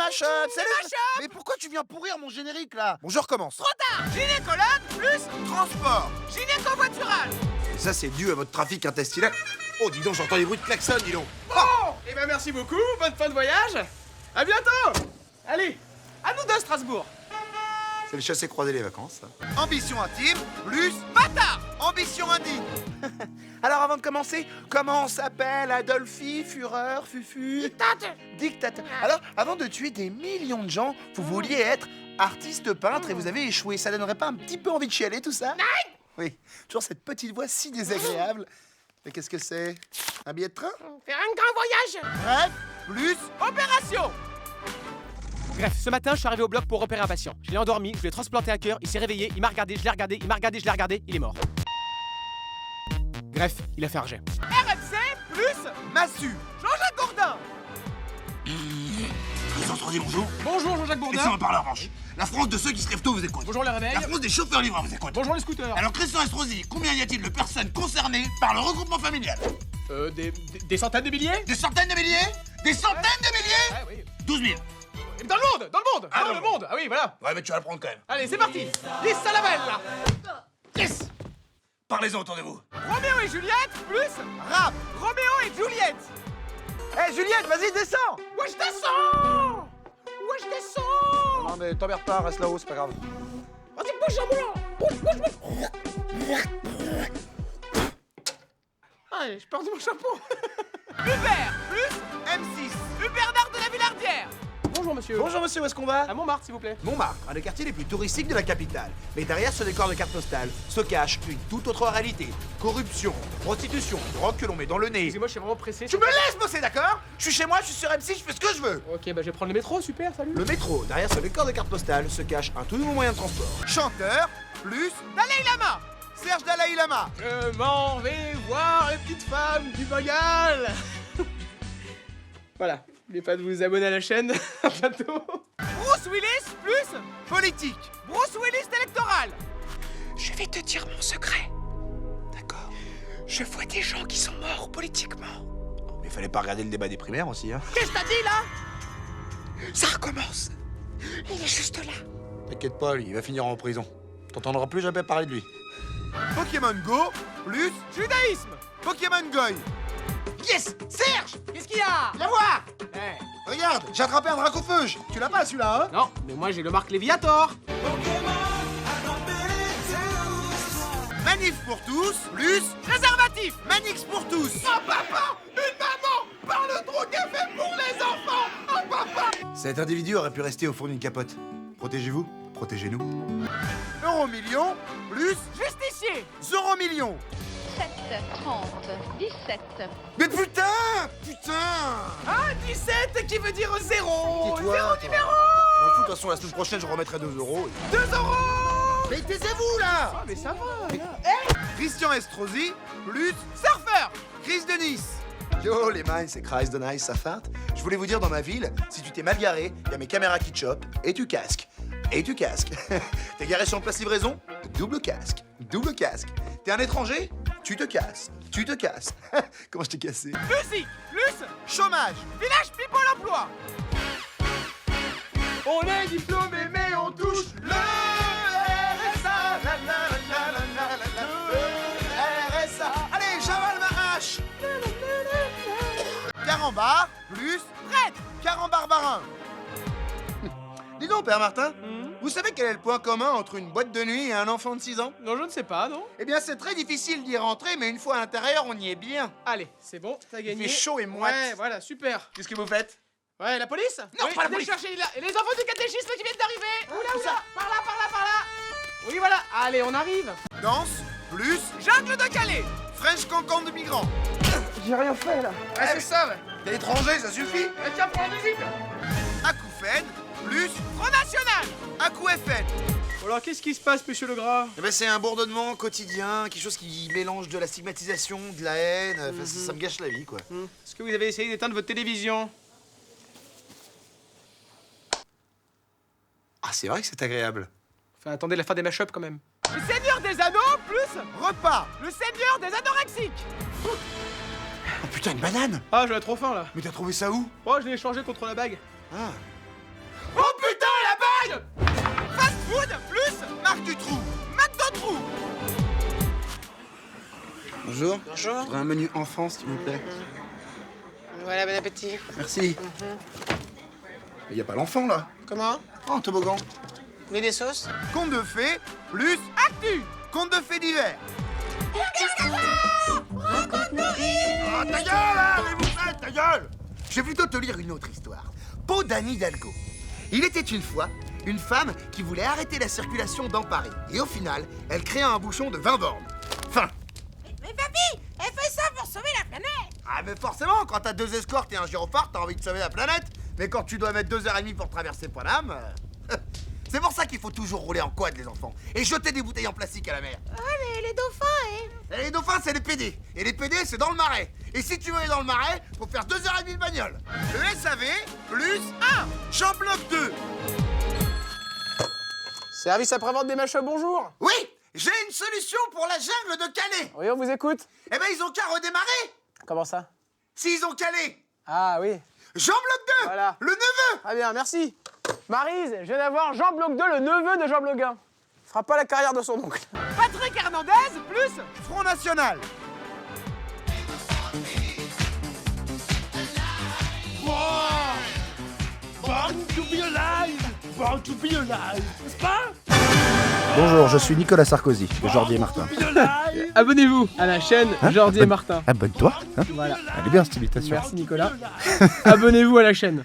Mashup. C'est le Mashup. Mais pourquoi tu viens pourrir mon générique là? Bon, je recommence. Trop tard. Gynécologue plus Transport. gynécovoiturage. Et ça, c'est dû à votre trafic intestinal. Oh, dis donc, j'entends des bruits de klaxon, dis donc. Bon, et ben merci beaucoup, bonne fin de voyage. À bientôt. Allez, à nous deux Strasbourg. C'est le chassé-croisé les vacances, ça. Ambition intime plus bâtard. Ambition indigne. Alors, avant de commencer, comment s'appelle Adolphi, Fureur, Fufu? Dictateur. Alors, avant de tuer des millions de gens, vous vouliez être artiste peintre et vous avez échoué. Ça donnerait pas un petit peu envie de chialer, tout ça? Oui, toujours cette petite voix si désagréable. Mais qu'est-ce que c'est? Un billet de train? Faire un grand voyage. Bref, plus Opération. Bref, ce matin, je suis arrivé au bloc pour repérer un patient. Je l'ai endormi, je lui ai transplanté un cœur, il s'est réveillé, il m'a regardé, je l'ai regardé, il m'a regardé, je l'ai regardé, il est mort. Bref, il a fait un rejet. RMC plus Massue. Jean-Jacques Gourdin. Bonjour. Bonjour Jean-Jacques Gourdin. Laissez-moi parler en revanche. La France de ceux qui se lèvent tôt vous écoute. Bonjour les réveils. La France des chauffeurs-livreurs vous écoute. Bonjour les scooters. Alors Christian Estrosi, combien y a-t-il de personnes concernées par le regroupement familial? Des centaines de milliers. Des centaines de milliers? Des centaines de milliers? Ah oui. 12 000. Dans le monde. Ah, Dans dans le le monde. Ah oui, voilà. Ouais, mais tu vas le prendre quand même. Allez, c'est parti. Lisse à la belle. Yes. Parlez-en autour de vous. Roméo et Juliette plus Rap. Roméo et Juliette. Eh Juliette, vas-y, descends. Ouais, je descends. Ouais, je descends. Non mais t'emmerdes pas, reste là-haut, c'est pas grave. Vas-y, bouge, Jean-Moulin. Bouge. Allez, je perds mon chapeau. Hubert plus M6. Bernard de la Villardière. Bonjour monsieur. Bonjour monsieur, où est-ce qu'on va? À Montmartre, s'il vous plaît. Montmartre, un des quartiers les plus touristiques de la capitale. Mais derrière ce décor de carte postale se cache une toute autre réalité. Corruption, prostitution, drogue que l'on met dans le nez. Excusez-moi, je suis vraiment pressé. Tu me laisses bosser, d'accord? Je suis chez moi, je suis sur M6, je fais ce que je veux. Ok, bah je vais prendre le métro, super, salut. Le métro, derrière ce décor de carte postale, se cache un tout nouveau moyen de transport. Chanteur, plus Dalai Lama. Serge Dalai Lama. Je m'en vais voir les petites femmes du Bengale. Voilà, n'oubliez pas de vous abonner à la chaîne. À bientôt. Bruce Willis plus Politique. Bruce Willis électoral. Je vais te dire mon secret. D'accord? Je vois des gens qui sont morts politiquement. Mais fallait pas regarder le débat des primaires aussi, hein. Qu'est-ce que t'as dit là? Ça recommence. Il est juste là. T'inquiète pas, lui, il va finir en prison. T'entendras plus jamais parler de lui. Pokémon Go, plus Judaïsme. Pokémon Goy. Yes, Serge. Qu'est-ce qu'il y a? La voir. Eh. Regarde, j'ai attrapé un dracofeuge. Tu l'as pas celui-là, hein? Non, mais moi j'ai le Marc Léviator. Manif pour tous, plus Préservatif. Manix pour tous. Oh papa, une maman parle trop café pour les enfants. Oh papa. Cet individu aurait pu rester au fond d'une capote. Protégez-vous, protégez-nous. Euro-million, plus Justicier. Euro-million. 7, 30, 17. Mais putain. Ah, 17 qui veut dire 0. Tais-toi, 0 toi. numéro. M'en fous, de toute façon, la semaine prochaine, je remettrai 2 euros. 2 euros. Mais taisez-vous, là. Ah, mais ça va. Christian Estrosi, plus Surfeur. Chris de Nice. Yo les mines, c'est Chris de Nice, ça farte. Je voulais vous dire, dans ma ville, si tu t'es mal garé, il y a mes caméras qui te chopent et tu casques. Et tu casques. T'es garé sur le place livraison? Double casque. Double casque. T'es un étranger? Tu te casses. Tu te casses. Comment je t'ai cassé? Musique. Plus Chômage. village People emploi. On est diplômé mais on touche le RSA. La, la, la, la, la, la, la. Le RSA. Allez, j'avale ma hache. Carambar, plus prêtre. Carambarbarin. Dis donc, Père Martin, vous savez quel est le point commun entre une boîte de nuit et un enfant de 6 ans? Non, je ne sais pas, non. Eh bien, c'est très difficile d'y rentrer, mais une fois à l'intérieur, on y est bien. Allez, c'est bon, t'as gagné. fait chaud et moite. Ouais, voilà, super. Qu'est-ce que vous faites? Ouais, la police? Non, Oui, pas la venez police. chercher les enfants du catéchisme qui viennent d'arriver. Oula, Où oula, ça? par là, par là, par là. Oui, voilà. Allez, on arrive. Danse, plus Jungle de Calais. French cancan de migrants. J'ai rien fait, là. Ouais, c'est ça, ouais. T'es étranger, ça suffit. Tiens, pour la musique. Acouphène, plus Front National. Acou FM. Alors, qu'est-ce qui se passe, monsieur Legras? Eh ben, c'est un bourdonnement quotidien, quelque chose qui mélange de la stigmatisation, de la haine. Enfin, ça me gâche la vie, quoi. Est-ce que vous avez essayé d'éteindre votre télévision? Ah, c'est vrai que c'est agréable. Enfin, attendez la fin des mashups, quand même. Le Seigneur des Anneaux, plus Repas. le Seigneur des Anorexiques. Oh putain, une banane. Ah, j'avais trop faim, là. Mais t'as trouvé ça où? Oh, je l'ai échangé contre la bague. Ah. Oh putain, la bague! Fast food plus Marc Dutroux. McDo Trou. Bonjour. Bonjour. Je voudrais un menu enfant, s'il vous plaît. Voilà, bon appétit. Merci. Il y a pas l'enfant, là. Comment? Oh, un toboggan. Vous voulez des sauces? Conte de fées plus actu. Conte de fées d'hiver. Oh, ta gueule, là, les moussettes, ta gueule! Je vais plutôt te lire une autre histoire. Peau d'Anne Hidalgo. Il était une fois une femme qui voulait arrêter la circulation dans Paris. Et au final, elle créa un bouchon de 20 bornes. Fin. Mais papy, elle fait ça pour sauver la planète. Ah, mais forcément, quand t'as 2 escortes et un gyrophare, t'as envie de sauver la planète. Mais quand tu dois mettre 2h30 pour traverser Paname... C'est pour ça qu'il faut toujours rouler en quad, les enfants. Et jeter des bouteilles en plastique à la mer. Ah, mais les dauphins, hein. Et les dauphins, c'est les PD. Et les PD, c'est dans le marais. Et si tu veux aller dans le marais, faut faire 2h30 de bagnole. Le SAV plus 1. J'en bloque 2. Service après-vente des machins, bonjour. Oui, j'ai une solution pour la jungle de Calais. Oui, on vous écoute. Eh ben, ils ont qu'à redémarrer. Comment ça? S'ils ont calé. Ah oui. J'en bloque 2. Voilà. Le neveu. Très bien, merci. Maryse, je viens d'avoir Jean Bloc 2, le neveu de Jean Bloguin. Fera pas la carrière de son oncle. Patrick Hernandez plus Front National. Bonjour, je suis Nicolas Sarkozy, de Jordi et Martin. Abonnez-vous à la chaîne Jordi et Martin. Abonne-toi, hein. Voilà. Elle est bien cette imitation. Merci Nicolas. Abonnez-vous à la chaîne.